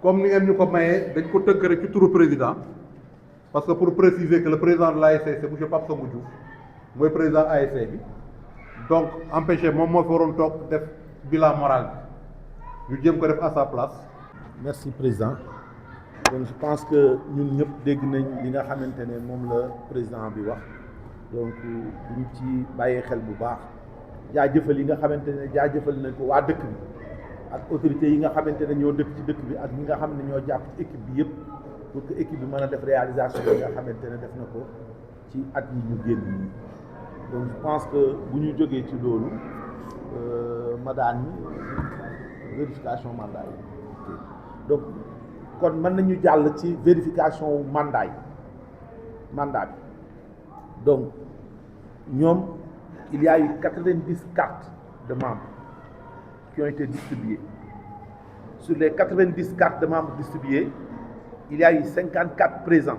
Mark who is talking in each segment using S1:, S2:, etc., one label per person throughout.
S1: comme ni ngeen ñu ko mayee dañ ko tënk rek ci turu président parce que pour préciser que le président de l'ASC c'est monsieur Pape Sambou Diouf mooy président ASC bi donc empêché moom moo fi waroon toog def bilan moral bi ñu jéem ko def à sa place.
S2: Merci président. Donc je pense que ñun ñëpp dégg nañ li nga xamante ne moom la président bi wax donc duñ ci bàyyee xel bu baax jaajëfal yi nga xamante ne jaajëfal nañ ko waa dëkk bi ak autorités yi nga xamante ne ñoo dëkk ci dëkk bi ak ñi nga xam ne ñoo jàpp ci équipe bi yëpp pour que équipe bi mën a def réalisation yi nga xamante ne def na ko ci at yi ñu génn nii donc je pense que bu ñu jógee ci loolu madaan yi vérification mandat yi donc kon mën nañu jàll ci vérification mandat bi donc ñoom il y a eu 90 cartes de membres qui ont été distribuées. Sur les 90 cartes de membres distribuées, il y a eu 54 présents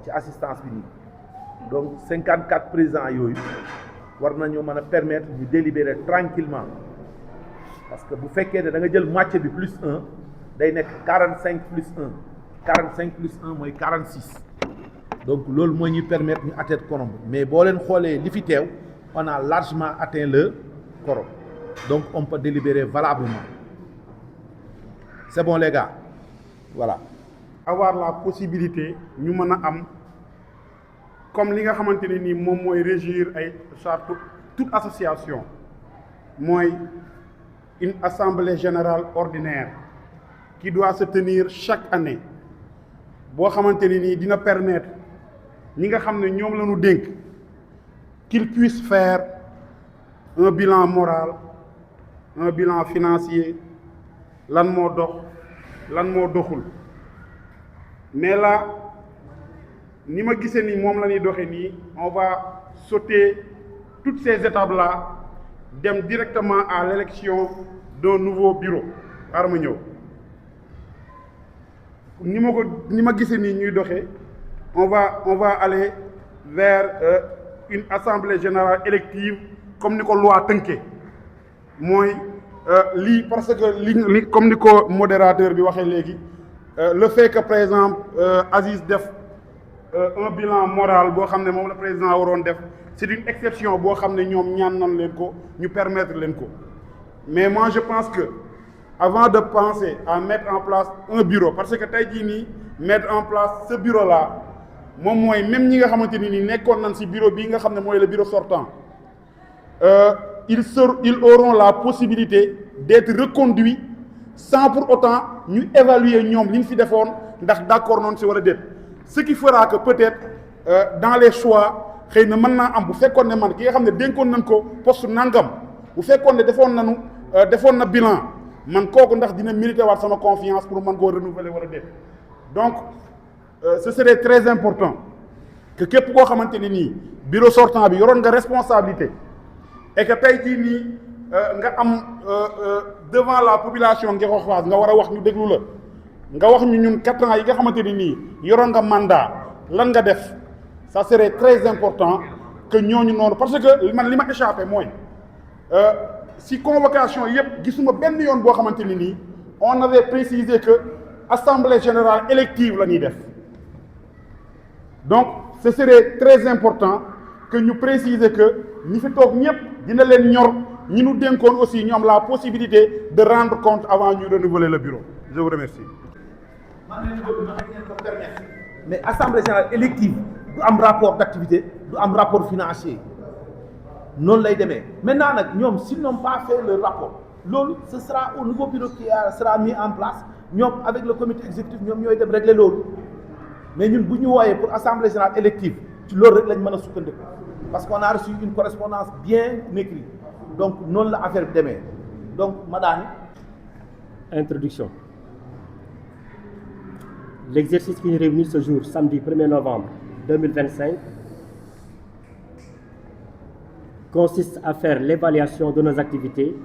S2: ci assistance bi nii donc 54 présents yooyu war nañoo mën a permettre ñu délibérer tranquillement parce que bu fekkee ne da nga jël moitié bi plus 1 day nekk 45 plus 1 45 plus 1 mooy 46 donc loolu mooy ñu permettre ñu atteindre quorum mais boo leen xoolee li fi teew on a largement atteint le quorum donc on peut délibérer valablement c'est bon les gars voilà.
S3: avoir la possibilité ñu mën a am comme li nga xamante ne nii moom mooy régir ay charte toute association mooy une assemblée générale ordinaire qui doit se tenir chaque année boo xamante ne nii dina permettre ñi nga xam ne ñoom la ñu dénk qu'ils puissent faire un bilan moral un bilan financier lan moo dox lan moo doxul mais là ni ma gisee ni moom la ñuy doxee nii on va sauter toutes ces étapes là dem directement à l'élection d'un nouveau bureau xaaral ma ñëw ni ma gisee nii ñuy doxee on va aller vers une assemblée générale élective comme ni ko loi tënkee mooy lii parce que li comme ni ko modérateur bi waxee léegi le fait que par exemple Aziz def un bilan moral boo xam ne moom la président waroon def c'est une exception boo xam ne ñoom ñaan nañ leen ko ñu permettre leen ko mais moi je pense que avant de penser à mettre en place un bureau parce que tey jii nii mettre en place ce bureau là moom mooy même ñi nga xamante ni nii nekkoon nañ ci bureau bii nga xam ne mooy le bureau sortant ils auront la possibilité d'être reconduits sans pour autant ñu évaluer ñoom li ñu fi defoon ndax d'accord noonu ci walla déet ce qui fera que peut-être dans les choix xëy na mën naa am bu fekkoon ne man ki nga xam ne dénkoon nañ ko poste nangam bu fekkoon ne defoon na bilan man kooku ndax dina mériter waat sama confiance pour mën koo renouveler walla déet donc ce serait très important que képp koo xamante ne nii bureau sortant bi yoroon nga responsabilité et que tey jii nii nga am devant la population Nguékokh nga war a wax ñu déglu la nga wax ñu ñun 4 ans yi nga xamante ni nii yoroon nga mandat lan nga def ça serait très important que ñooñu noonu parce que man li ma échappé mooy si convocation yëpp gisuma benn yoon boo xamante ni nii on avait précisé que assemblée générale élective la ñuy def donc ce serait très important que ñu préciser que ñi fi toog ñëpp dina leen ñor ñi ñu dénkoon aussi ñu am la possibilité de rendre compte avant ñu renouveler le bureau je vous remercie.
S2: mais assemblée générale élective du am rapport d'activité du am rapport financier noonu lay demee maintenant nag ñoom s'ils n'ont pas fait le rapport loolu ce sera au nouveau bureau qui sera mis en place ñoom avec le comité exécutif ñoom ñooy dem régler loolu mais ñun bu ñu wooyee pour assemblée générale élective ci loolu rek lañ mën a sukkandiku parce qu'on a reçu une correspondance bien écrite donc noonu la affaire bi demee donc madame.
S4: Introduction. L'exercice qui nous réunit ce jour, samedi 1er novembre 2025, consiste à faire l'évaluation de nos activités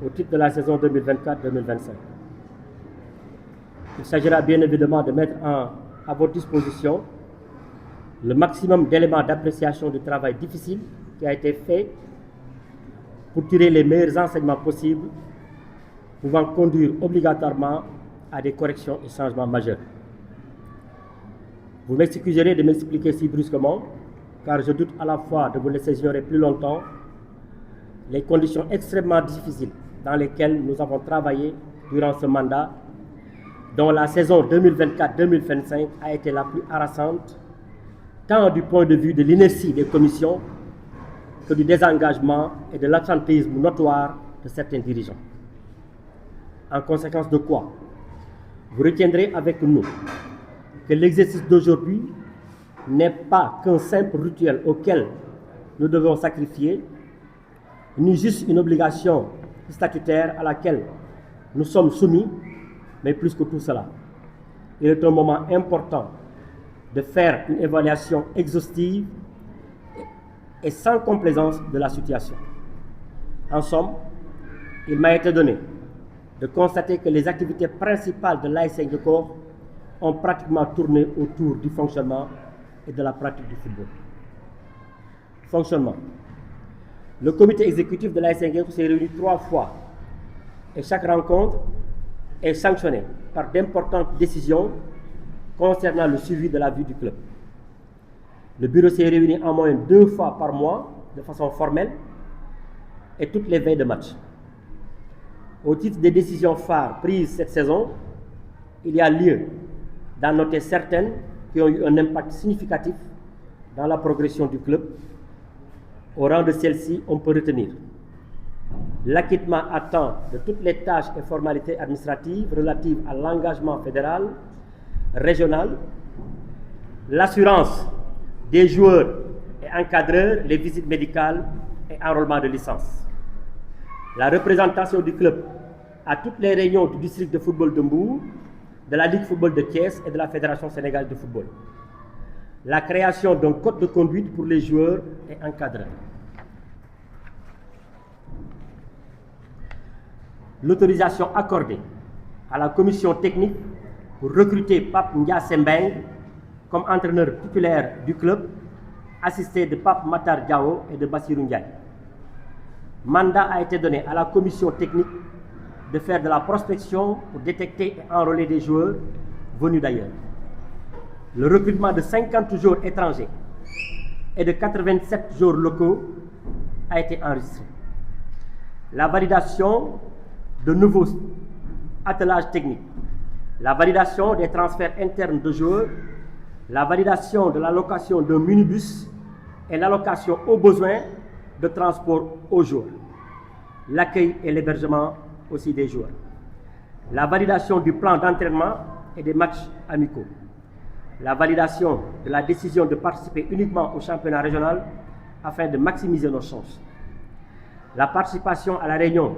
S4: au titre de la saison 2024-2025. Il s'agira bien évidemment de mettre à votre disposition le maximum d'éléments d'appréciation du travail difficile qui a été fait pour tirer les meilleurs enseignements possibles pouvant conduire obligatoirement à des corrections et changements majeurs. Vous m'excuserez de m'expliquer si brusquement, car je doute à la fois de vous laisser ignorer plus longtemps les conditions extrêmement difficiles dans lesquelles nous avons travaillé durant ce mandat, dont la saison 2024-2025 a été la plus harassante, tant du point de vue de l'inertie des commissions que du désengagement et de l'absentéisme notoire de certains dirigeants. En conséquence de quoi, vous retiendrez avec nous que l'exercice d'aujourd'hui n'est pas qu'un simple rituel auquel nous devons sacrifier, ni juste une obligation statutaire à laquelle nous sommes soumis, mais plus que tout cela. Il est un moment important de faire une évaluation exhaustive et sans complaisance de la situation. En somme, il m'a été donné de constater que les activités principales de l'AS Guékor ont pratiquement tourné autour du fonctionnement et de la pratique du football. Fonctionnement. Le comité exécutif de l'AS Guékor s'est réuni 3 fois et chaque rencontre est sanctionnée par d'importantes décisions concernant le suivi de la vie du club. Le bureau s'est réuni en moyenne 2 fois par mois de façon formelle et toutes les veilles de match. Au titre des décisions phares prises cette saison, il y a lieu d'en noter certaines qui ont eu un impact significatif dans la progression du club. Au rang de celles-ci, on peut retenir l'acquittement à temps de toutes les tâches et formalités administratives relatives à l'engagement fédéral, régional, l'assurance des joueurs et encadreurs, les visites médicales et enrôlement de licence, la représentation du club à toutes les réunions du district de football de Mbour, de la Ligue football de Thiès et de la Fédération sénégalaise de football, la création d'un code de conduite pour les joueurs et encadreurs, l'autorisation accordée à la commission technique pour recruter Pape Ndiassé Mbeng comme entraîneur titulaire du club, assisté de Pape Matar Diao et de Bassirou Ndiaye. Mandat a été donné à la commission technique de faire de la prospection pour détecter et enrôler des joueurs venus d'ailleurs. Le recrutement de 50 joueurs étrangers et de 87 joueurs locaux a été enregistré. La validation de nouveaux attelages techniques, la validation des transferts internes de joueurs, la validation de l'allocation d'un minibus et l'allocation aux besoins de transport aux joueurs, l'accueil et l'hébergement aussi des joueurs, la validation du plan d'entraînement et des matchs amicaux, la validation de la décision de participer uniquement au championnat régional afin de maximiser nos chances, la participation à la réunion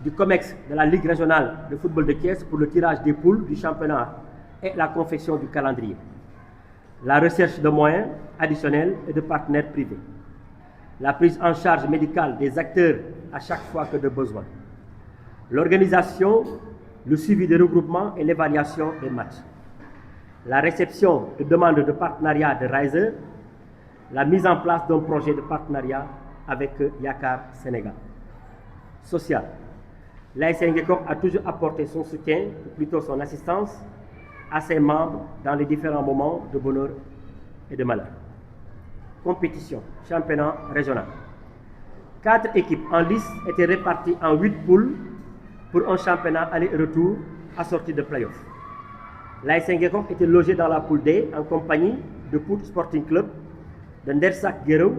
S4: du COMEX de la Ligue régionale de football de Thiès pour le tirage des poules du championnat et la confection du calendrier, la recherche de moyens additionnels et de partenaires privés, la prise en charge médicale des acteurs à chaque fois que de besoin, l'organisation, le suivi des regroupements et l'évaluation des matchs, la réception de demandes de partenariat de Riser, la mise en place d'un projet de partenariat avec Yakar Sénégal. Social. L'AS Guékor a toujours apporté son soutien, ou plutôt son assistance, à ses membres dans les différents moments de bonheur et de malheur. Compétition, championnat régional. 4 équipes en lice étaient réparties en 8 poules pour un championnat aller-retour assorti de play-off. L'AS Guékor était logé dans la poule D en compagnie de Pout Sporting Club, de Ndersak Guéreau,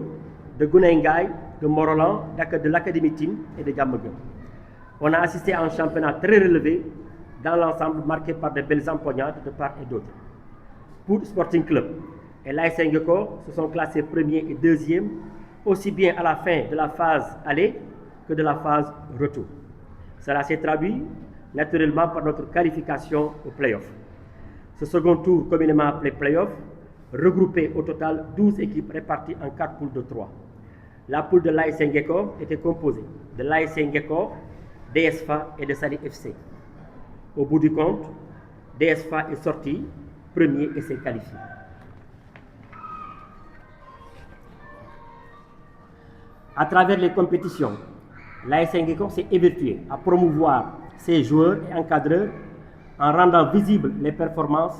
S4: de Gounaïngaï, de Morolan, de l'Académie Team et de Diamaguène. On a assisté à un championnat très relevé dans l'ensemble marqué par de belles empoignades de part et d'autre. Pout Sporting Club et l'AS Guékor se sont classés premiers et deuxièmes, aussi bien à la fin de la phase aller que de la phase retour. Cela s'est traduit naturellement par notre qualification au play-off. Ce second tour, communément appelé play-off, regroupait au total 12 équipes réparties en 4 poules de 3. La poule de l'AS Guékor était composée de l'AS Guékor, DSFA et de Sali FC. Au bout du compte, DSFA est sorti premier et s'est qualifié. À travers les compétitions, l'AS Guékor s'est évertué à promouvoir ses joueurs et encadreurs en rendant visibles les performances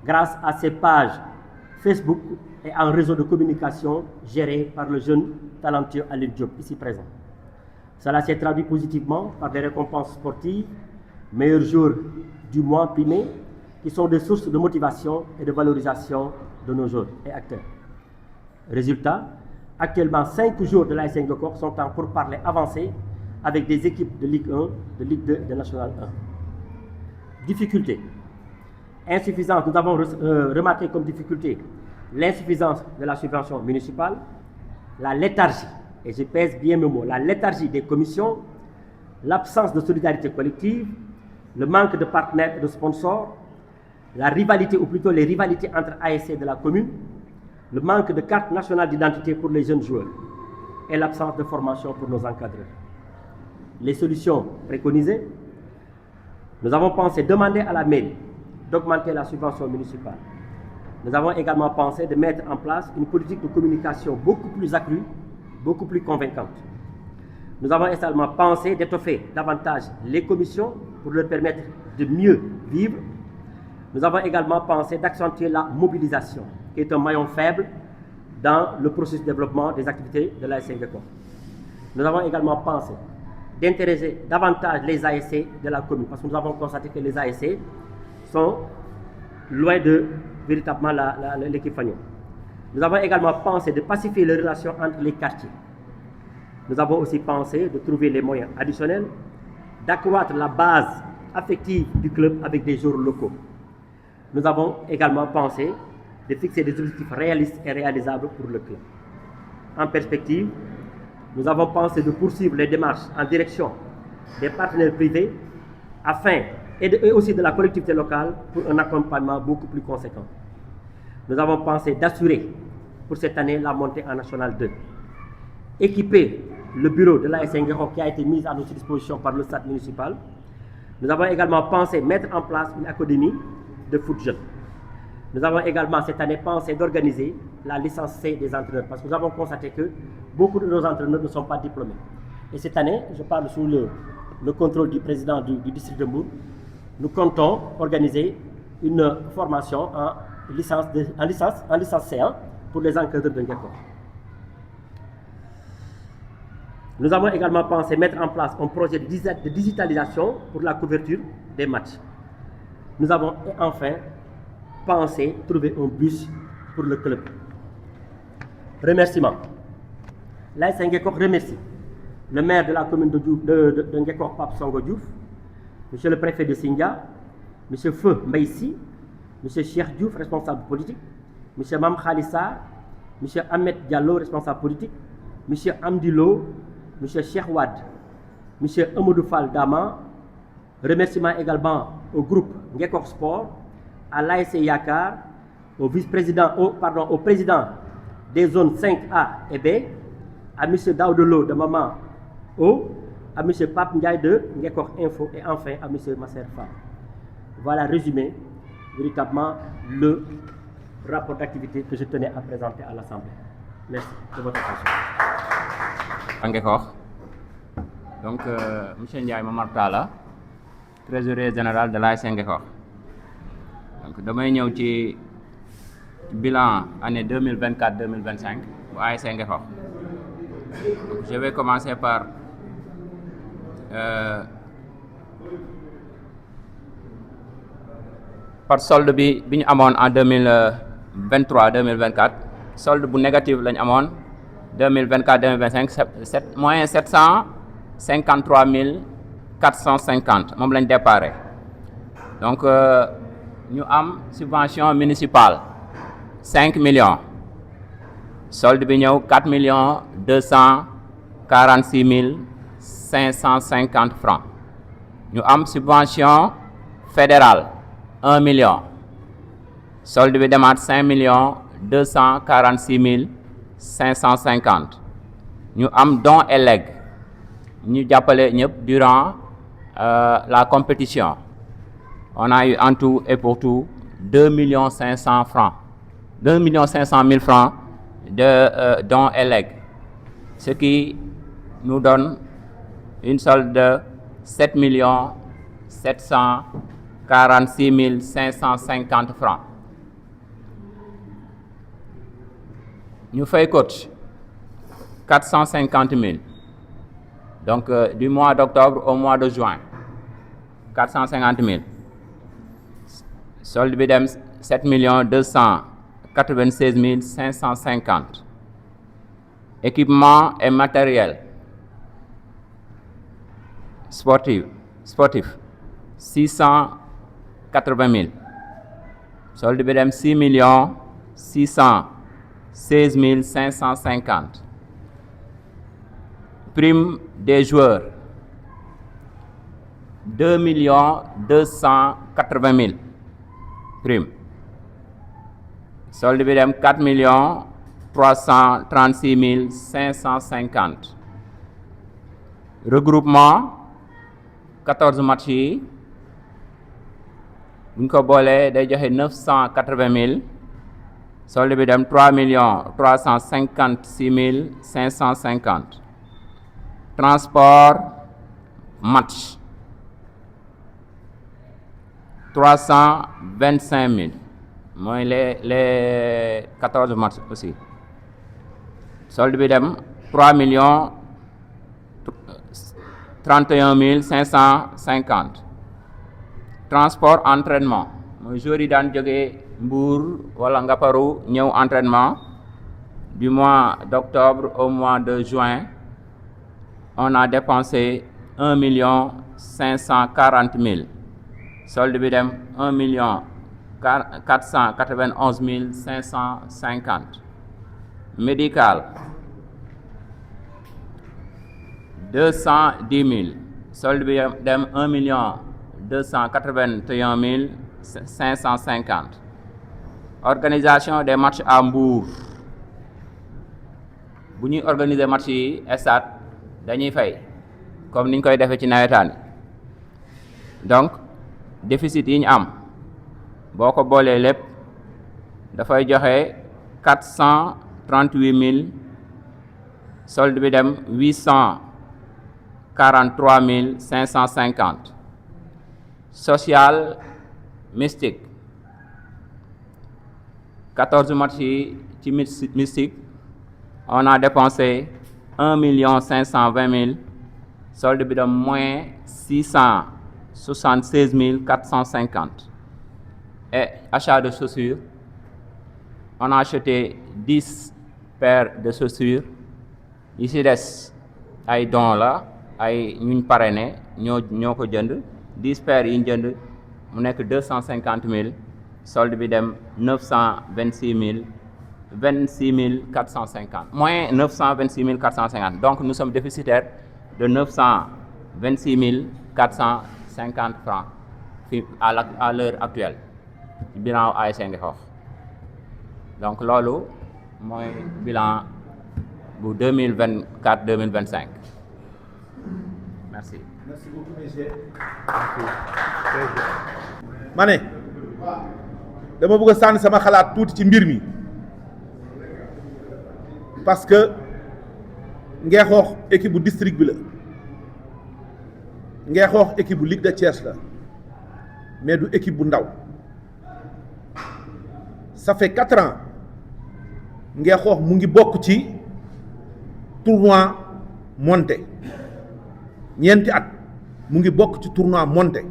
S4: grâce à ses pages Facebook et un réseau de communication géré par le jeune talentueux Alioune Diop, ici présent. Cela s'est traduit positivement par des récompenses sportives, meilleurs joueurs du mois primés, qui sont des sources de motivation et de valorisation de nos joueurs et acteurs. Résultat, actuellement 5 joueurs de l'AS Ngekokh sont en pourparlers avancés avec des équipes de Ligue 1, de Ligue 2 et de National 1. Difficultés. Insuffisance, nous avons remarqué comme difficulté l'insuffisance de la subvention municipale, la léthargie, et je pèse bien mes mots, la léthargie des commissions, l'absence de solidarité collective, le manque de partenaires et de sponsors, la rivalité, ou plutôt les rivalités entre ASC de la commune, le manque de carte nationale d'identité pour les jeunes joueurs et l'absence de formation pour nos encadreurs. Les solutions préconisées, nous avons pensé demander à la mairie d'augmenter la subvention municipale. Nous avons également pensé de mettre en place une politique de communication beaucoup plus accrue, beaucoup plus convaincante. Nous avons également pensé d'étoffer davantage les commissions pour leur permettre de mieux vivre. Nous avons également pensé d'accentuer la mobilisation, qui est un maillon faible dans le processus de développement des activités de l'AS Ngekokh. Nous avons également pensé d'intéresser davantage les ASC de la commune, parce que nous avons constaté que les ASC sont loin de véritablement l'équipe Fagnon. Nous avons également pensé de pacifier les relations entre les quartiers. Nous avons aussi pensé de trouver les moyens additionnels, d'accroître la base affective du club avec des joueurs locaux. Nous avons également pensé de fixer des objectifs réalistes et réalisables pour le club. En perspective, nous avons pensé de poursuivre les démarches en direction des partenaires privés et aussi de la collectivité locale pour un accompagnement beaucoup plus conséquent. Nous avons pensé d'assurer pour cette année la montée en National 2. Équiper le bureau de l'AS Ngekokh qui a été mis à notre disposition par le stade municipal. Nous avons également pensé mettre en place une académie de foot jeune. Nous avons également cette année pensé d'organiser la licence C des entraîneurs parce que nous avons constaté que beaucoup de nos entraîneurs ne sont pas diplômés. Et cette année, je parle sous le contrôle du président du district de Mbour, nous comptons organiser une formation en licence C1 pour les encadreurs de Ngekokh. Nous avons également pensé mettre en place un projet de digitalisation pour la couverture des matchs. Nous avons enfin pensé trouver un bus pour le club. Remerciements. L'AS Ngekokh remercie le maire de la commune de Ngekokh, Pape Songo Diouf, monsieur le préfet de Sindia, monsieur Feu Mbaïsi, monsieur Cheikh Diouf, responsable politique, monsieur Mam Khalissa, monsieur Ahmed Diallo, responsable politique, monsieur Amdilo, monsieur Cheikh Wad, monsieur Amadou Fall Dama. Remerciements également au groupe Ngekokh Sport, à l'ASC Yakar, au au président des zones 5A et B, à M. Daoudelo de Maman O, à M. Pape Ndiaye de Ngekokh Info et enfin à M. Masser Fall. Voilà résumé véritablement le rapport d'activité que je tenais à présenter à l'Assemblée. Merci de votre attention.
S5: Ngekokh. Donc, M. Ndiaye Momar Talla, trésorier général de l'AS Ngekokh. Donc, damay ñëw ci bilan année 2024-2025 bu AS Ngekokh. Donc, je vais commencer par solde bi ñu amoon en 2023-2024 solde bu négatif lañ amoon 2024-2025 moins 753 450 moom lañ déparé. Donc ñu am subvention municipale 5 millions solde bi ñëw 4 246 550 francs. Ñu am subvention fédérale 1 million solde bi demaat 5 246 550. Ñu am don et legs ñu jàppale ñëpp durant la compétition. On a eu en tout et pour tout 2 500 000 francs. 2 500 000 francs de dons et legs, ce qui nous donne une solde de 7 746 550 francs. Nous faisons coach 450 000. Donc du mois d'octobre au mois de juin, 450 000. Solde bidem 7 296 550. Équipement et matériel sportif 680 000. Solde bidem 6 616 550. Prime des joueurs 2 280 000. Prime. Solde bidem 4 336 550. Regroupement 14 matchs. Buñ ko bolé day joxe 980 000. Solde bidem 3 356 550. Transport match 325 000. Moi les 14 matchs aussi. Solde bidem 3 31 550. Transport entraînement. Moi jour yi daan jógee Mbour wala Ngaparou ñëw entraînement du mois d'octobre au mois de juin. On a dépensé 1 540 000. Solde bidem 1 491 550. Médical 210 000. Solde bidem 1 281 550. Organisation des matchs à Mbour. Bu ñuy organiser match yi stade dañuy fay comme niñ koy defee ci nawetaan. Donc déficit yi ñu am boo ko boolee lépp dafay joxe 438 000. Solde bi dem 843 550. Social mystique 14 matchs yi ci mystique on a dépensé 1 520 000. Solde bi dem moins 676 450. Et achat de chaussures, on a acheté 10 paires de chaussures. Ici des ay dons la ay ñuñ parrainé ñoo ko jënd 10 paires yi ñu jënd mu nekk 250 000. Solde bi dem 26 450. Moins 926 450. Donc nous sommes déficitaires de 926 450 francs à l'heure actuelle. Bilan ASC Ngexox. Donc loolu mooy bilan bu 2024-2025. Merci.
S2: Merci beaucoup monsieur. ma ne dama bëgg a sànni sama xalaat tuuti ci mbir mi parce que Ngexox équipe bu district bi la Ngexox équipe bu Ligue de Thiès la mais du équipe bu ndaw ça fait 4 ans Ngexox mu ngi bokk ci tournoi monté ñeenti at mu ngi bokk ci tournoi monté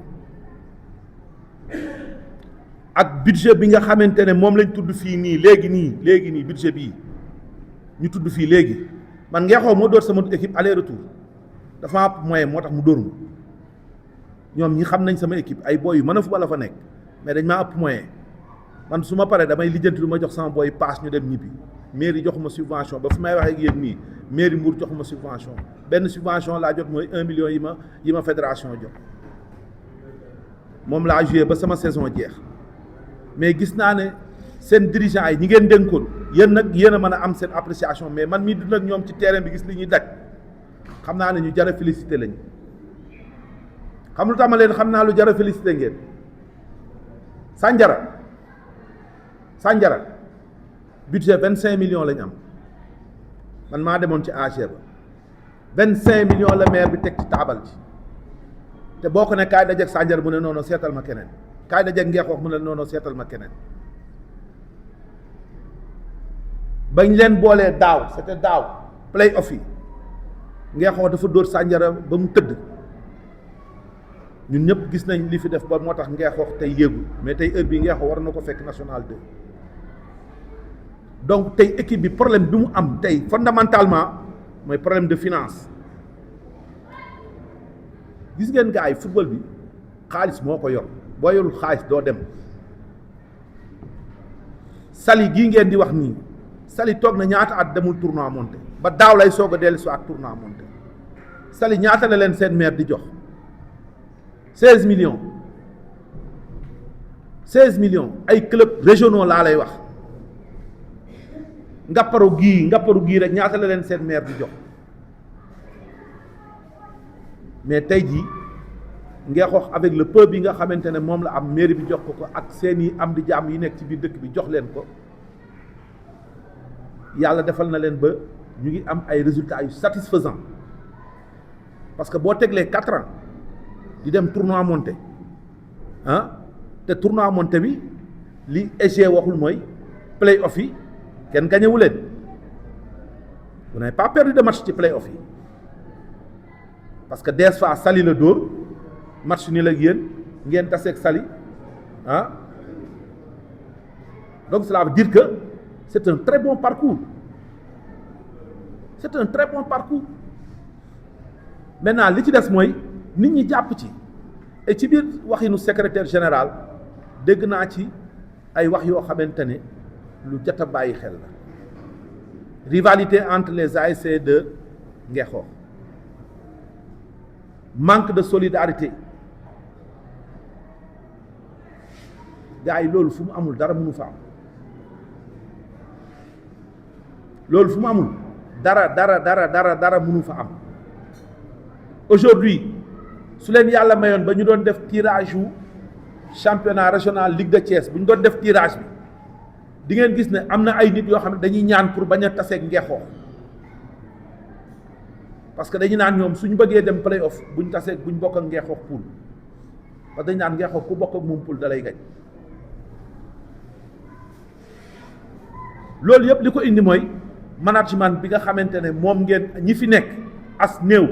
S2: ak budget bi nga xamante ne moom lañ tudd fii nii léegi nii budget bii ñu tudd fii léegi man Ngexox moo dóor sama équipe aller retour dafa am moyen moo tax mu dóor ma ñoom ñi xam nañ sama équipe ay boy yu mën a football la fa nekk mais dañ maa ëpp moyen man su ma paree damay lijjanti lu ma jox sama boy paas ñu dem ñibbi mairie joxuma subvention ba fi may waxee ak yéen nii mairie Mbour joxuma subvention benn subvention laa jot mooy 1 million yi ma fédération jox moom laa joué ba sama saison jeex mais gis naa ne seen dirigeant yi ñi ngeen dénkoon yéen nag yéen a mën a am seen appréciation mais man mii dund ak ñoom ci terrain bi gis li ñuy daj xam naa ne ñu jar a félicité lañu xam lu tax ma leen xam naa lu jar a félicité ngeen Sandiara budget 25 millions lañ am man maa demoon ci AG ba 25 millions la maire bi teg ci taabal ji te boo ko ne kaay dajeeg Sandiara mu ne noonu seetal ma keneen kaay dajeeg Ngeexoox mu ne noonu seetal ma keneen bañ leen boolee daaw c'était daaw play off yi Ngeexoox dafa dóor Sandiara ba mu tëdd ñun ñëpp gis nañ li fi def ba moo tax Ngeexoox tey yéegul mais tey heure bi Ngeexoox war na ko fekk national 2 donc tey équipe bi problème bi mu am tey fondamentalement mooy problème de finance gis ngeen gars yi football bi xaalis moo ko yor boo yorul xaalis doo dem Saly gii ngeen di wax nii Saly toog na ñaata at demul tournoi monté ba daaw lay soog a dellu si ak tournoi monté Saly ñaata la leen seen maire di jox 16 millions 16 millions ay club régionaux laa lay wax ngapparu gii rek ñaata la leen seen maire di jox mais tey jii Ngeexoox avec le peu bi nga xamante ne moom la am mairie bi jox ko ak seeni am di jàmm yi nekk ci biir dëkk bi jox leen ko yàlla defal na leen ba ñu ngi am ay résultats yu satisfaisants parce que boo teglee 4 ans di dem tournoi monté te tournoi monté bi li EG waxul mooy play off yi kenn gañewu leen vous n'avez pas perdu de match ci play off yi parce que des fois Saly la dóor match ni la yéen ngeen taseeg Saly donc cela veut dire que c'est un très bon parcours maintenant li ci des mooy nit ñi jàpp ci et ci biir waxinu secrétaire général dégg naa ci ay wax yoo xamante ne lu jot a bàyyi xel la rivalité entre les ASC de Ngeexoox manque de solidarité gars yi loolu fu mu amul dara mënu fa am loolu fu mu amul dara mënu fa am aujourd'hui su leen yàlla mayoon ba ñu doon def tirage wu championnat régional Ligue de Thiès bu ñu doon def tirage bi di ngeen gis ne am na ay nit yoo xam ne dañuy ñaan pour bañ a taseeg Ngeexoox parce que dañu naan ñoom suñu bëggee dem play off buñ taseeg buñ bokk ak Ngeexoox poule parce que dañu naan Ngeexoox ku bokk ak moom poule da lay gañ loolu yëpp li ko indi mooy management bi nga xamante ne moom ngeen ñi fi nekk as néew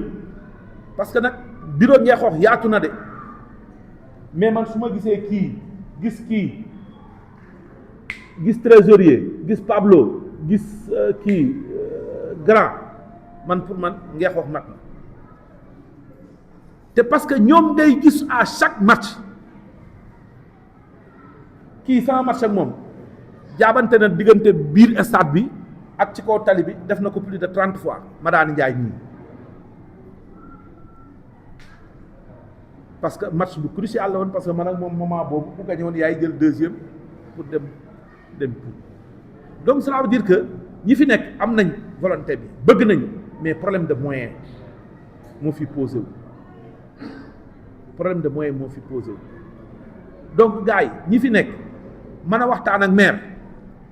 S2: parce que nag bureau Ngeexoox yaatu na de mais man su ma gisee kii gis trésorier gis Pablo gis grand man pour man Ngeexoox mat na te parce que ñoom ngay gis à chaque match kii sama match ak moom jaabante na diggante biir stade bi ak ci kaw tali bi def na ko plus de 30 fois Madani Njaay nii parce que match bu crucial la woon parce que man ak moom moment boobu bu gañe woon yaay jël deuxième pour dem pour donc cela veut dire que ñi fi nekk am nañ volonté bi bëgg nañ mais problème de moyen moo fi posé wu donc gars yi ñi fi nekk mën a waxtaan ak maire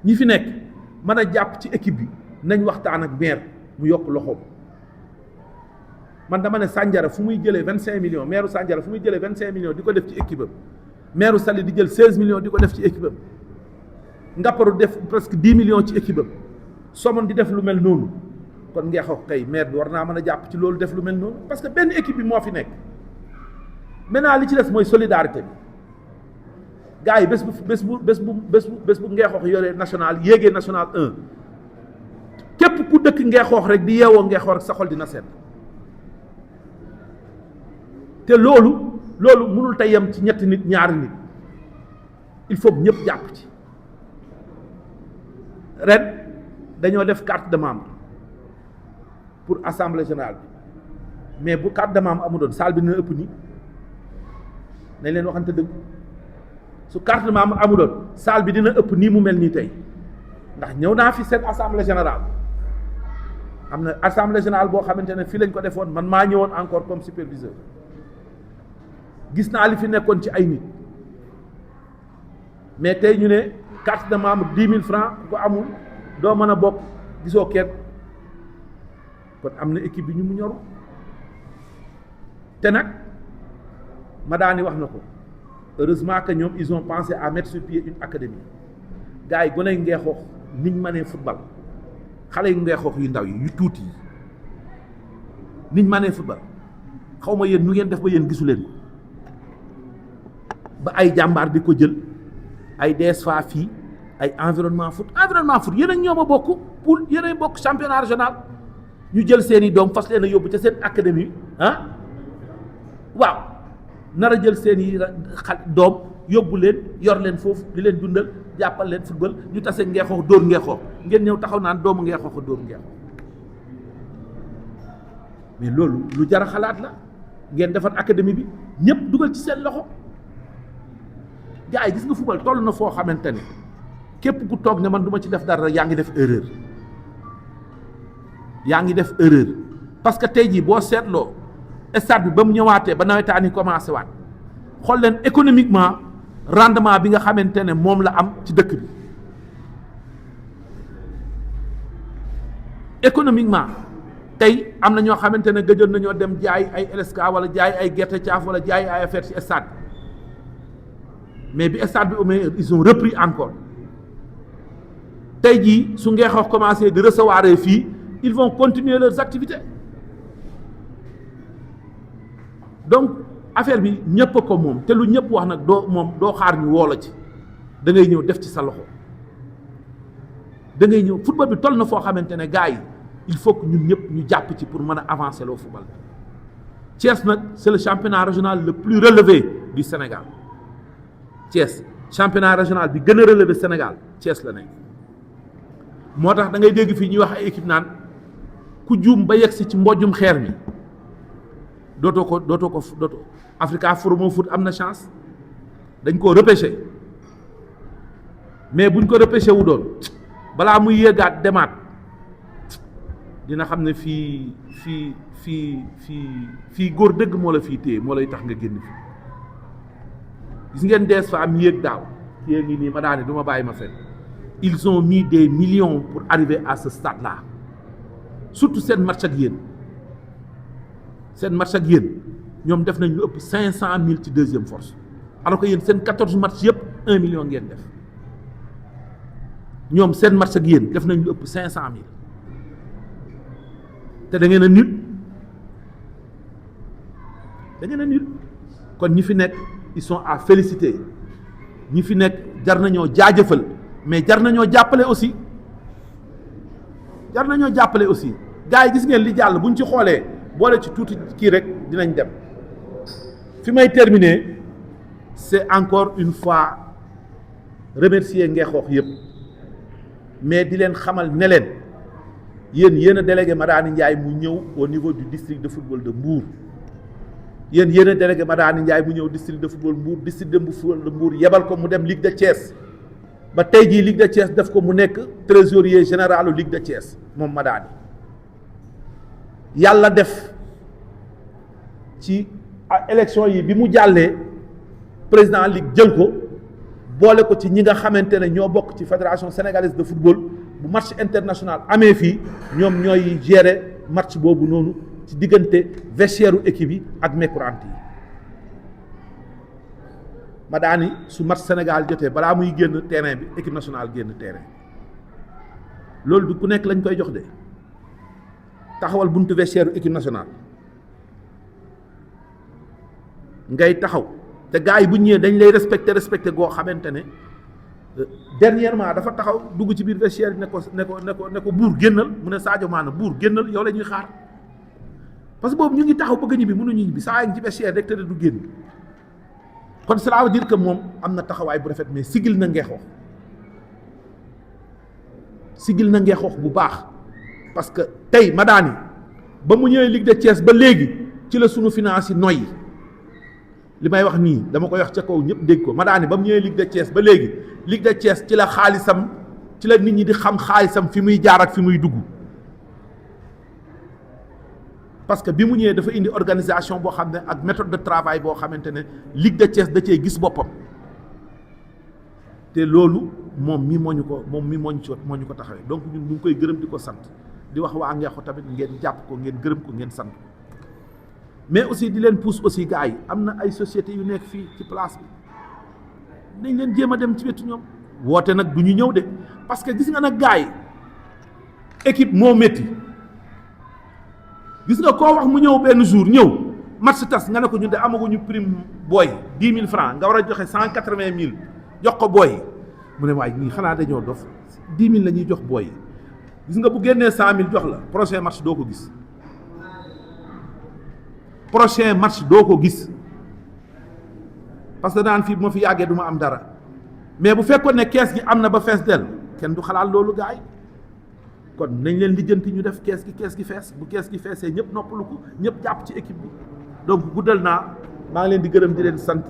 S2: ñi fi nekk mën a jàpp ci équipe bi nañ waxtaan ak maire mu yokk loxoom man dama ne Sandiara fu muy jëlee 25 millions maire Sandiara fu muy jëlee 25 millions di ko def ci équipe am maire Saly di jël 16 millions di ko def ci équipe am Ngapparu def presque 10 millions ci équipe am Somone di def lu mel noonu kon Ngeexoox kay maire bi war naa mën a jàpp ci loolu def lu mel noonu parce que benn équipe bi moo fi nekk maintenant li ci des mooy solidarité bi gars yi bés bu Ngeexoox yore national yéegee national 1 képp ku dëkk Ngeexoox rek di yeewoo Ngeexoox rek sa xol dina sedd te loolu mënul tey yem ci ñetti nit ñaari nit il faut que ñëpp jàpp ci ren dañoo def carte de membre pour assemblée générale bi mais bu carte de membre amu doon salle bi dina ëpp nii nañ leen waxante dëgg su carte de membre amu doon salle bi dina ëpp nii mu mel nii tey ndax ñëw naa fi seen assemblée générale am na assemblée générale boo xamante ne fii lañ ko defoon man maa ñëwoon encore comme superviseur gis naa li fi nekkoon ci ay nit mais tey ñu ne carte de membre 10 000 francs ku ko amul doo mën a bokk gisoo kenn kon am na équipe bi ñu mu ñoru te nag Madani wax na ko heureusement que ñoom ils ont pensé à mettre sur pied une académie gars yi gone Ngeexoox niñ mënee football xale yu Ngeexoox yu ndaw yi yu tuuti yi niñ mënee football xaw ma yéen nu ngeen def ba yéen gisu leen ko ba ay jàmbaar di ko jël ay DSFA fii ay environnement foot yéen ak ñoom a bokk pour yéen a bokk championnat régional ñu jël seeni doom fas leen a yóbbu ca seen académie waaw nar a jël seeni doom yóbbu leen yor leen foofu di leen dundal jàppal leen football ñu tase Ngeexoox dóor Ngeexoox ngeen ñëw taxaw naan doomu Ngeexoox a dóor Ngeexoox mais loolu lu jar a xalaat la ngeen defar académie bi ñëpp dugal ci seen loxo gars yi gis nga football toll na foo xamante ne képp ku toog ne man du ma ci def dara yaa ngi def erreur parce que tey jii boo seetloo stade bi ba mu ñëwaatee ba nawetaan yi commencé waat xool leen économiquement rendement bi nga xamante ne moom la am ci dëkk bi économiquement tey am na ñoo xamante ne gëjoon nañoo dem jaay ay LSK wala jaay ay gerte caaf wala jaay ay affaire ci stade mais bi stade bi amee ils ont repris encore tey jii su Ngeexoox commencé di recevoir fii ils vont continuer leurs activités donc affaire bi ñëpp a ko moom te lu ñëpp wax nag doo xaar ñu woo la ci da ngay ñëw def ci sa loxo da ngay ñëw football bi toll na foo xamante ne gars yi il faut que ñun ñëpp ñu jàpp ci pour mën a avancer loo football bi Thiès nag c'est le championnat régional le plus relevé du Sénégal Thiès championnat régional bi gën a relevé Sénégal Thiès la nekk moo tax da ngay dégg fii ñuy wax ay équipe naan ku juum ba yegsi ci mbojjum xeer mi dootoo Africa Promo Foot am na chance dañ koo repêché mais buñ ko repêché wu doon balaa muy yéegaat demaat dina xam ne fii góor dëgg moo la fii téye moo lay tax nga génn fi gis ngeen dees fa am yéeg daaw yéeg ngi nii ma daane du ma bàyyi ma fen ils ont mis des millions pour arriver à ce stade là surtout seen match ak yéen ñoom def nañ lu ëpp 500 000 ci deuxième force alors que yéen seen 14 match yëpp 1 million ngeen def ñoom seen match ak yéen def nañ lu ëpp 500 000 te da ngeen a nul kon ñi fi nekk ils sont à féliciter ñi fi nekk jar nañoo jaajëfal mais jar nañoo jàppale aussi gars yi gis ngeen li jàll buñ ci xoolee boole ci tuuti kii rek dinañ dem fi may terminer c'est encore une fois remercier Ngeexoox yëpp mais di leen xamal ne leen yéen a délégué Madani Ndiaye mu ñëw au niveau du district de football de Mbour yéen a délégué Madani Ndiaye mu ñëw district de football Mbour district de football de Mbour yebal ko mu dem Ligue de Thiès ba tey jii Ligue de Thiès def ko mu nekk trésorier général Ligue de Thiès moom Madani yàlla def ci élection yi bi mu jàllee président ligue jël ko boole ko ci ñi nga xamante ne ñoo bokk ci fédération sénégalaise de football bu match international amee fii ñoom ñooy gérer match boobu noonu ci diggante vestiaire équipe yi ak mécourante yi Madani su match Sénégal jotee balaa muy génn terrain bi équipe nationale génn terrain loolu du ku nekk lañ koy jox de taxawal buntu vestiaire équipe nationale ngay taxaw te gars yi bu ñëwee dañ lay respecté goo xamante ne dernièrement dafa taxaw dugg ci biir vestiaire ne ko buur génnal mu ne Sadio Mané buur génnal yow la ñuy xaar parce que boobu ñu ngi taxaw bëgg ñibbi mënuñu ñibbi saa ngi ci vestiaire rek te du génn kon cela veut dire que moom am na taxawaay bu rafet mais sigil na Ngeexoox bu baax parce que tey Madani ba mu ñëwee Ligue de Thiès ba léegi ci la sunu finance yi noyyi li may wax nii dama koy wax ca kaw ñëpp dégg ko Madani ba mu ñëwee Ligue de Thiès ba léegi Ligue de Thiès ci la xaalisam ci la nit ñi di xam xaalisam fi muy jaar ak fi muy dugg parce que bi mu ñëwee dafa indi organisation boo xam ne ak méthode de travail boo xamante ne Ligue de Thiès da cee gis boppam te loolu moom mi moo ñu ko taxawee donc ñun ñu ngi koy gërëm di ko sant di wax waa Ngeexoox tamit ngeen jàpp ko ngeen gërëm ko ngeen sant mais aussi di leen pousse aussi gars yi am na ay sociétés yu nekk fii ci place bi nañ leen jéem a dem ci wetu ñoom woote nag du ñu ñëw de parce que gis nga nag gars yi équipe moo métti gis nga koo wax mu ñëw benn jour ñëw match tas nga ne ko ñu de amaguñu prime booy 10 000 francs nga war a joxe 180 000 jox ko booy mu ne waaye ñii xanaa dañoo dof 10 000 la ñuy jox booy gis nga bu génnee 100 000 jox la prochain match doo ko gis parce que daan fii bu ma fi yàggee du ma am dara mais bu fekkoon ne kees gi am na ba fees dell kenn du xalaat loolu gars yi kon nañ leen lijjanti ñu def kees gi fees bu kees gi feesee ñëpp noppalu ko ñëpp jàpp ci équipe bi donc guddal naa maa ngi leen di gërëm di leen sant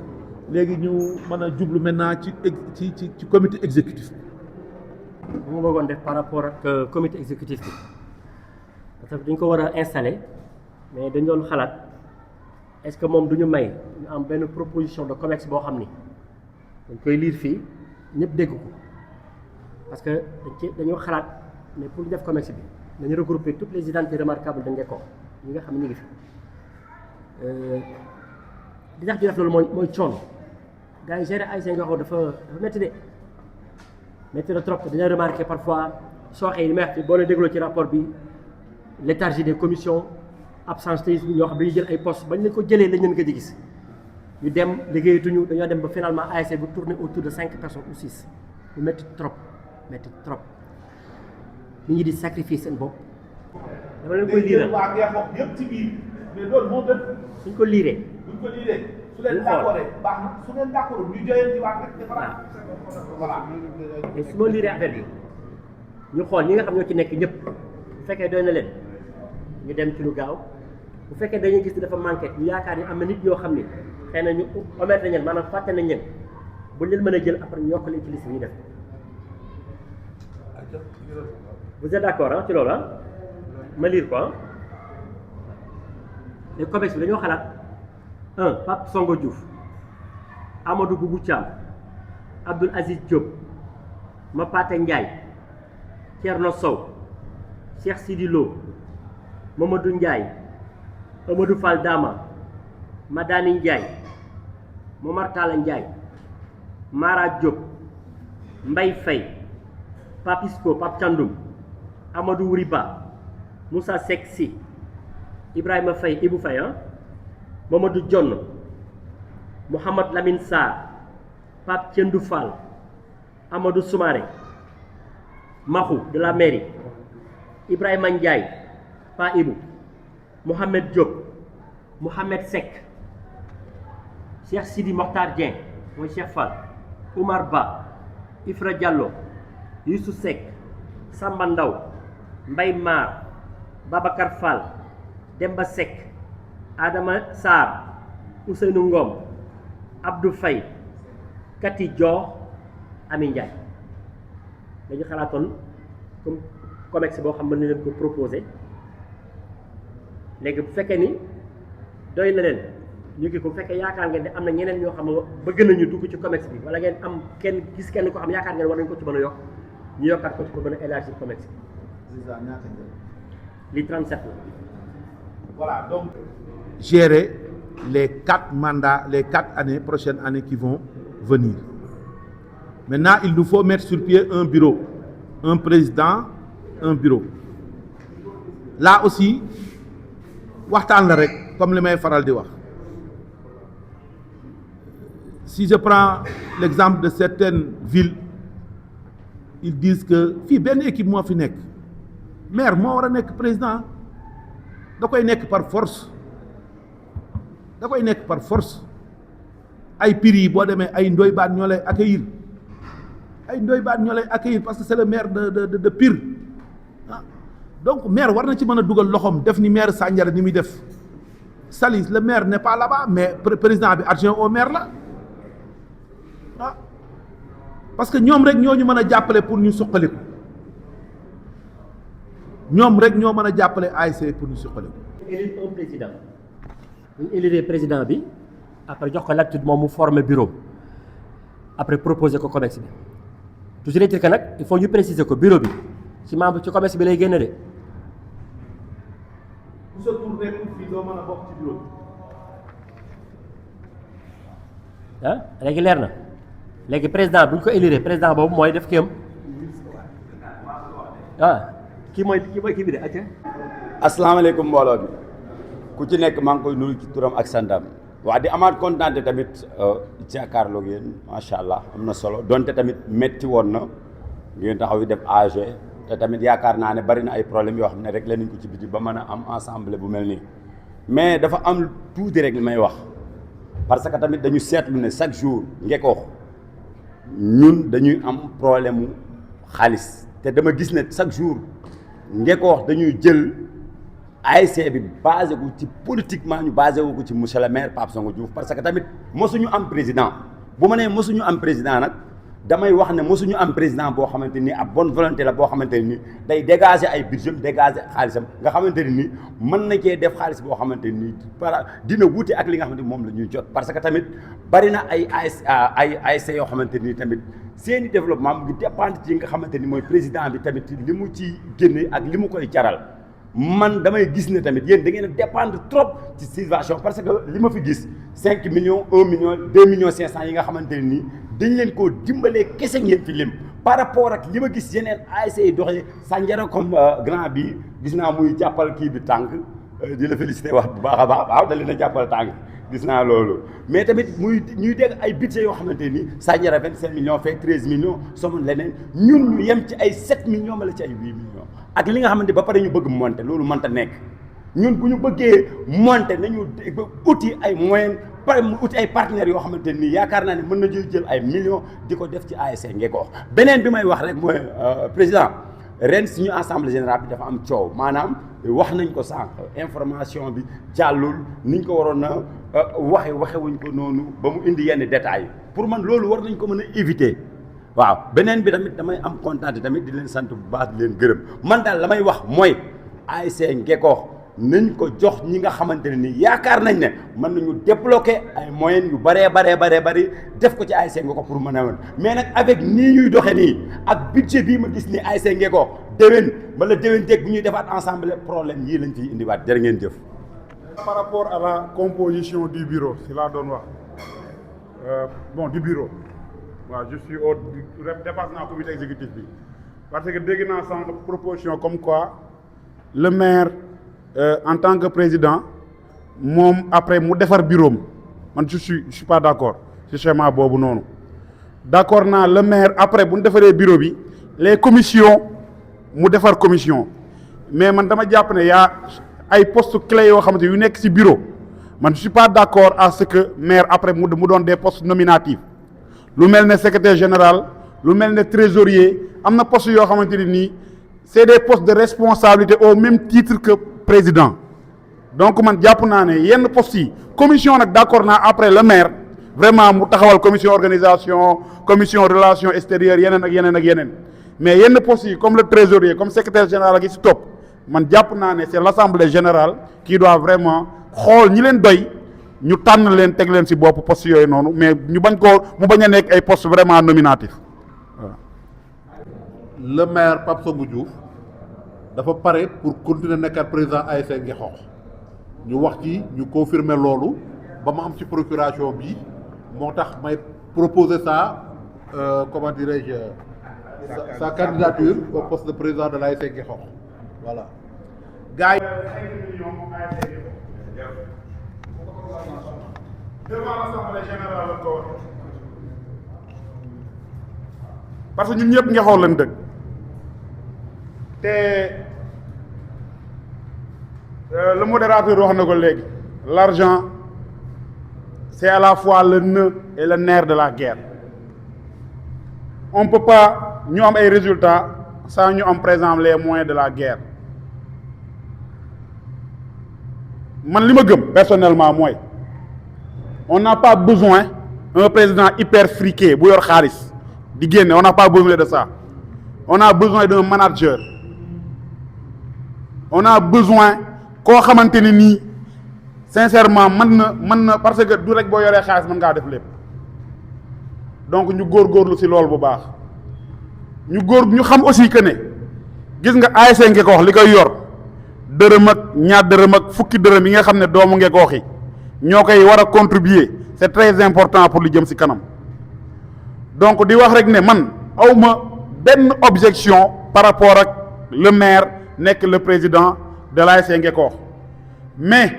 S2: léegi ñu mën a jublu maintenant ci comité exécutif bi.
S4: bu ma bëggoon def par rapport ak comité exécutif bi parce que dañ ko war a installer mais dañ doon xalaat est-ce que moom du ñu may ñu am benn proposition de COMEX boo xam ni dañ koy lire fii ñëpp dégg ko parce que dañoo xalaat mais pour ñu def COMEX bi dañu regrouper toutes les identités remarquables de Ngeko ñi nga xam ne ñu ngi fi li tax ñu def loolu mooy coono gars yi gérer ASC Ngeko dafa métti de métti na trop dañoo remarqué parfois sooxe yi meex boo leen dégloo ci rapport bi léthargie des commissions absentéisme ñoo xam dañuy jël ay postes bañ leen ko jëlee lañ leen gëj a gis ñu dem liggéeyatuñu dañoo dem ba finalement ASC bu tourner autour de 5 personnes ou 6 lu métti trop nit ñi di sacrifier seen bopp. dama leen koy liiral
S2: waa Ngexox yëpp ci biir mais loolu moo gën.
S4: suñ ko liiree.
S2: su leen d'accord baax na su leen d'accord ñu joyeen ci waat rek defaraat. voilà.
S4: te su ma liiree affaire bi ñu xool ñi nga xam ñoo ci nekk ñëpp bu fekkee doy na leen ñu dem ci lu gaaw bu fekkee dañuy gis ni dafa manqué ñu yaakaar ni am na nit ñoo xam ni xëy na ñu omettre nañ leen maanaam fàtte nañ leen buñ leen mën a jël après ñu yokk leen ci liste bi ñu def. Vous êtes d'accord ci loolu ma lire quoi les COMEX bi dañoo xalaat Pape Songo Diouf Amadou Boubou Thiam Abdoul Aziz Diop Mapate Ndiaye Thierno Sow Cheikh Sidi Lo Mamadou Ndiaye Amadou Fall Dama Madani Ndiaye Momar Talla Ndiaye Mara Diop Mbaye Faye Papisco Pape Thiandoum Amadou Wuriba Moussa Seck Sy Ibrahima Faye Ibou Faye Mamadou Dione Mohamed Lamine Sarr Pape Thiendou Fall Amadou Soumaré Mahou de la mairie Ibrahima Ndiaye Pa Ibou Mohamed Diop Mohamed Seck Cheikh Sidi Mokhtar Dieng mooy Cheikh Fall Oumar Ba Ifra Diallo Youssou Seck Samba Ndaw Mbay Mar Babacar Fall Demba Seck Adama Sarr Ousseynou Ngom Abdou Faye Kati Dior Ami Ndiaye dañu xalaatoon comme COMEX boo xam mën na leen ko proposer léegi bu fekkee ni doy na leen ñu ngi ko bu fekkee yaakaar ngeen ne am na ñeneen ñoo xam ne bëgg nañu dugg ci COMEX bi wala ngeen am kenn gis kenn ko xam yaakaar ngeen war nañu ko ci mën a yokk ñu yokkaat ko ci ko mën a élargir COMEX bi.
S2: président ñaata
S4: li 37 la.
S2: voilà donc. gérer les 4 mandats, les 4 années, prochaines années qui vont venir. Maintenant, il nous faut mettre sur pied un bureau, un président, un bureau. Là aussi, waxtaan la rek comme li may faral di wax. Si je prends l'exemple de certaines villes, ils disent que fii benn équipe moo fi nekk maire moo war a nekk président da koy nekk par force. da koy nekk par force ay Pire yi boo demee ay Ndoye Bane ñoo lay accueillir parce que c'est le maire de Pire ah donc maire war na ci mën a dugal loxoom def ni maire Sandiara ni muy def Saly le maire n'est pas là-bas mais président bi adjoint au maire la ah parce que ñoom rek ñoo ñu mën a jàppale pour ñu suqaliku ñoom rek ñoo mën a jàppale ASC pour ñu suqaliku.
S4: élire un président. bu ñu élire président bi après jox ko latitude moom mu former bureau après proposer ko COMEX bi toujours est-il que nag il faut ñu préciser ko bureau bi ci membre ci COMEX bi lay génne de.
S2: ku sa tur nekkul fii doo mën a bokk ci bureau bi.
S4: ah léegi leer na léegi président bu ñu ko élire président boobu mooy def kii am kii mooy kii bi de acca.
S6: asalaamaaleykum mbooloo bi ku ci nekk maa ngi koy nuyu ci turam ak santam waa di amaat kontaan tamit jàkkaarloog yéen macha allah am na solo donte tamit metti woon na ngeen taxaw yi def AG te tamit yaakaar naa ne bari na ay problèmes yoo xam ne rek la nañ ko ci biti ba mën a am ensemble bu mel nii mais dafa am tuuti rek li may wax parce que tamit dañu seetlu ne chaque jour Ngekoox ñun dañuy am problème mu xaalis te dama gis ne chaque jour Ngekoox dañuy jël ASC bi basé wu ci politiquement ñu basé wu ko ci monsieur le maire Pape Songo Diouf parce que tamit mosuñu am président bu ma nee mosuñu am président nag damay wax ne mosuñu am président boo xamante ni ab bonne volonté la boo xamante ni day dégager ay budget dégager xaalisam nga xamante ni mën na cee def xaalis boo xamante ni dina wuute ak li nga xamante ni moom la ñuy jot parce que tamit bari na ay ASC yoo xamante ni tamit seeni développement mu ngi dépendre ci nga xamante ni mooy président bi tamit li mu ci génne ak li mu koy jaral man damay gis ne tamit yéen da ngeen a dépendre trop ci situation parce que li ma fi gis 5 millions 1 million 2 millions 500 yi nga xamante ne nii dañ leen koo dimbalee kese ngeen fi lim par rapport ak li ma gis yeneen ASC yi doxee Sandiara comme grand bi gis naa muy jàppal kii bi tànk di la félicité wax bu baax a baax waaw da leen a jàppal tànk gis naa loolu mais tamit muy ñuy dégg ay budget yoo xamante ni Sandiara 25 millions fekk 13 millions somoon leneen ñun ñu yem ci ay 7 millions wala ci ay 8 millions ak li nga xamante ba pare ñu bëgg monter loolu mënta nekk ñun bu ñu bëggee monter nañu uti ay moyens pare mu uti ay partenaires yoo xamante nii yaakaar naa ne mën na jël ay millions di ko def ci ASC Ngekoox beneen bi may wax rek mooy président ren suñu assemblée générale bi dafa am coow maanaam wax nañ ko sànq information bi jàllul niñ ko waroon a waxewuñ ko noonu ba mu indi yenn détails yi pour man loolu war nañ ko mën a éviter waaw beneen bi tamit damay am kontaan tamit di leen sant bu baax di leen gërëm man daal la may wax mooy ASC Ngekoox nañ ko jox ñi nga xamante ne nii yaakaar nañ ne mën nañu débloquer ay moyens yu bari def ko ci ASC Ngekoox pour mën a mën mais nag avec nii ñuy doxee nii ak budget bii ma gis ni ASC Ngekoox déwén wala déwén teeg bu ñuy defaat ensemble problème yii lañ fiy indiwaat jërë ngeen jëf.
S3: Par rapport à la composition du bureau si laa doon wax du bureau waaw je suis au dépassement comité exécutif bi parce que dégg naa sànq proposition comme quoi le maire en tant que président moom après mu defar bureau man je suis pas d'accord ci schéma boobu noonu d'accord naa le maire après bu ñu defaree bureau bi les commissions mu defar commission mais man dama jàpp ne yaa ay postes clés yoo xamante yu nekk ci bureau man je suis pas d'accord à ce que maire après mu doon des postes nominatifs lu mel ne secrétaire général lu mel ne trésorier am na postes yoo xamante ne nii c'est des postes de responsabilité au même titre que président donc man jàpp naa ne yenn postes yi commission nag d'accord naa après le maire vraiment mu taxawal commission organisation commission relations extérieures yeneen ak yeneen mais yenn postes yi comme le trésorier comme secrétaire général ak yi ci topp man jàpp naa ne c'est l'assemblée générale qui doit vraiment xool ñi leen doy ñu tànn leen teg leen ci bopp postes yooyu noonu mais ñu bañ a nekk ay postes vraiment nominatifs voilà.
S1: Le maire Pape Songo Diouf dafa pare pour continuer nekkat président ASC Ngekoox ñu wax ci ñu confirmer loolu ba ma am ci procuration bi moo tax may proposer ça comment dirais-je sa candidature au poste de président de l'ASC Ngekoox voilà. gars yi
S3: devant l'Assemblée générale la ko parce que ñun ñëpp Ngekoox lañ dëkk te le modérateur wax na ko léegi l'argent c'est à la fois le nœud et le nerf de la guerre on peut pas ñu am ay résultats sans ñu am par exemple les moyens de la guerre man li ma gëm personnellement mooy on n'a pas besoin d'un président hyper friqué bu yor xaalis di génne on n'a pas besoin de ça on a besoin d'un manager on a besoin koo xamante ni nii sincèrement mën na parce que du rek boo yoree xaalis mën ngaa def lépp donc ñu góorgóorlu ci loolu bu baax ñu xam aussi que ne gis nga ASC Ngekoox li koy yor dërëm ak ñaar dërëm ak fukki dërëm yi nga xam ne doomu Ngekoox yi ñoo koy war a contribuer c'est très important pour li jëm ci kanam donc di wax rek ne man awma benn objection par rapport ak le maire nekk le président de l'ASC Ngekoox mais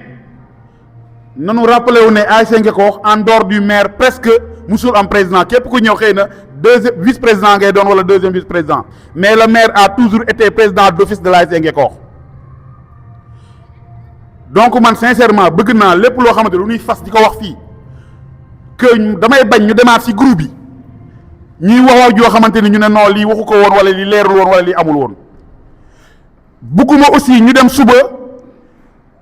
S3: nanu rappelé wu ne ASC Ngekoox en dehors du maire presque musul am président képp ku ñëw xëy na deuxième vice-président ngay doon wala deuxième vice-président mais le maire a toujours été président d'office de l'ASC Ngekoox donc man sincèrement bëgg naa lépp loo xamante lu ñuy fas di ko wax fii que damay bañ ñu demaat ci groupe bi ñuy wax joo xamante ni ñu ne non lii waxu ko woon wala lii leerul woon wala lii amul woon bëgguma aussi ñu dem suba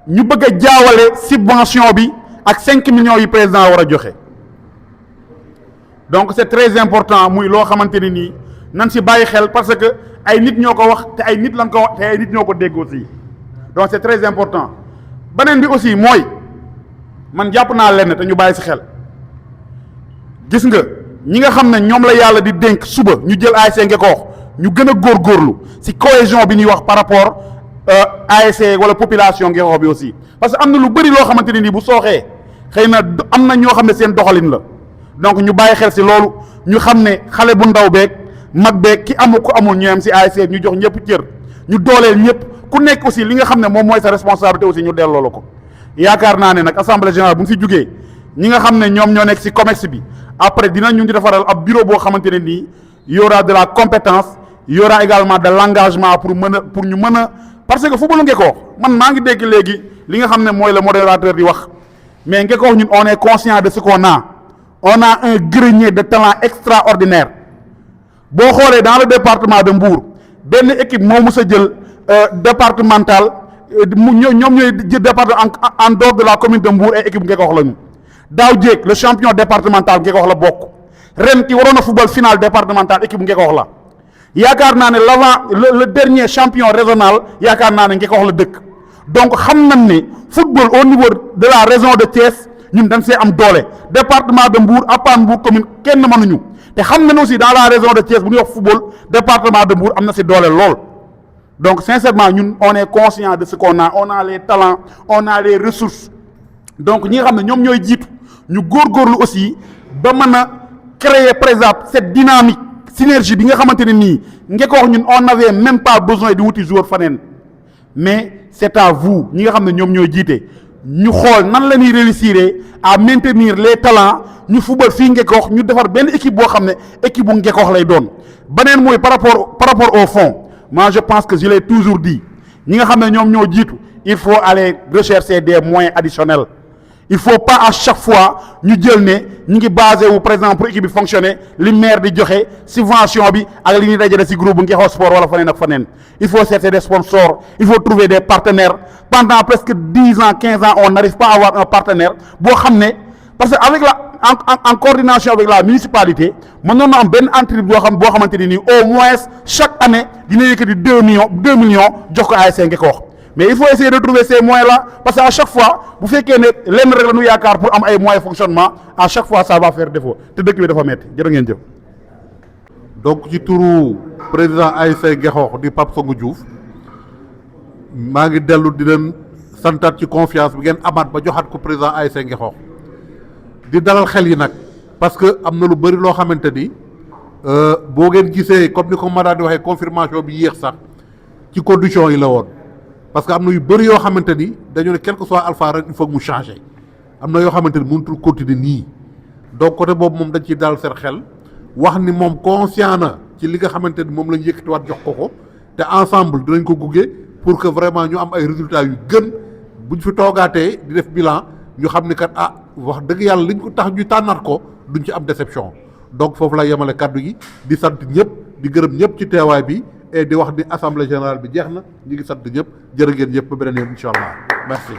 S3: ñu bëgg a jaawale subvention bi ak 5 millions yi président war a joxe donc c'est très important muy loo xamante ni nii nan ci bàyyi xel parce que ay nit ñoo ko wax te ay nit lañ ko wax te ay nit ñoo ko dégg aussi donc c'est très important beneen bi aussi mooy man jàpp naa lenn te ñu bàyyi ci xel gis nga ñi nga xam ne ñoom la yàlla di dénk suba ñu jël ASC Ngekoox ñu gën a góorgóorlu ci cohésion bi ñuy wax par rapport ASC wala population Ngekoox bi aussi parce que am na lu bari loo xamante ne nii bu sooxee xëy na am na ñoo xam ne seen doxalin la donc ñu bàyyi xel ci loolu ñu xam ne xale bu ndaw beeg mag beeg ki amul ku amul ñu am ci ASC ñu jox ñëpp cër ñu dooleel ñëpp ku nekk aussi li nga xam ne moom mooy sa responsabilité aussi ñu delloo la ko yaakaar naa ne nag assemblée générale bu ñu fi jugee ñi nga xam ne ñoom ñoo nekk ci COMEX bi après dinañ ñu di defaral ab bureau boo xamante ne nii y aura de la compétence y aura également de l'engagement pour ñu mën a parce que football Ngekoox man maa ngi dégg léegi li nga xam ne mooy le modérateur di wax mais Ngekoox ñun on est conscient de ce qu'on a un grenier de talent extraordinaire boo xoolee dans le département de Mbour benn équipe moo mës a jël départemental ñoom ñooy jël département en dehors de la commune de Mbour ay équipe Ngekoox lañu daaw jéeg le champion départemental Ngekoox la bokk ren ki waroon a football final départemental équipe Ngekoox la yaakaar naa ne le dernier champion régional yaakaar naa ne Ngekoox la dëkk donc xam nañ ne football au niveau de la région de Thiès ñun dañ see am doole département de Mbour à part Mbour commune kenn mënuñu te xam nañ aussi dans la région de Thiès bu ñuy wax football département de Mbour am na si doole lool donc sincèrement ñun on est conscient de ce qu'on a on a les talents on a les ressources donc ñi nga xam ne ñoom ñooy jiitu ñu góorgóorlu aussi ba mën a créer par exemple cette dynamique synergie bi nga xamante ne nii Ngekoox ñun on n'avait même pas besoin di wuti joueur faneen mais c'est à vous ñi nga xam ne ñoom ñooy jiite ñu xool nan la ñuy réussir à maintenir les talents ñu football fii Ngekoox ñu defar benn équipe boo xam ne équipe bu Ngekoox lay doon beneen mooy par rapport au fond moi je pense que je l'ai toujours dit ñi nga xam ne ñoom ñoo jiitu il faut aller rechercher des moyens additionnels il faut pas à chaque fois ñu jël ne ñu ngi basé wu par exemple pour équipe bi fonctionner li maire di joxe subvention bi ak li ñuy dajale ci groupe bu Ngekoox sport wala faneen ak faneen il faut chercher des sponsors il faut trouver des partenaires pendant presque 10 ans 15 ans on n'arrive pas à avoir un partenaire boo xam ne parce que avec la en coordination avec la municipalité mënoon na am benn entreprise boo xamante ne nii au moins chaque année dina yëkkati 2 millions jox ko ASC Ngekoox mais il faut essayer de trouver ces moyens là parce que à chaque fois bu fekkee ne lenn rek la ñu yaakaar pour am ay moyens fonctionnement à chaque fois ça va faire défaut te dëkk bi dafa metti jërë ngeen jëf.
S1: donc ci turu président ASC Ngekoox di Pape Songo Diouf maa ngi dellu di leen santaat ci confiance bi ngeen amaat ba joxaat ko président ASC Ngekoox di dalal xel yi nag parce que am na lu bëri loo xamante ni boo ngeen gisee comme ni ko Mada di waxee confirmation bi yéex sax ci conditions yi la woon. parce que am na yu bëri yoo xamante ni dañoo ne quel que soit alpha ren il faut mu changer am na yoo xamante ni mënutul continuer nii donc côté boobu moom dañ ciy dal seen xel wax ni moom conscient na ci li nga xamante ni moom lañ yëkkatiwaat jox ko te ensemble dinañ ko gunge pour que vraiment ñu am ay résultats yu gën buñ fi toogaatee di def bilan ñu xam ni kat wax dëgg yàlla liñ ko tax ñu tànnaat ko duñ ci am déception donc foofu la yemale kaddu gi di sant ñëpp di gërëm ñëpp ci teewaay bi. et di wax ni assemblée générale bi jeex na ñu ngi sant ñëpp jërë ngeen ñëpp ba beneen yoon incha allah merci.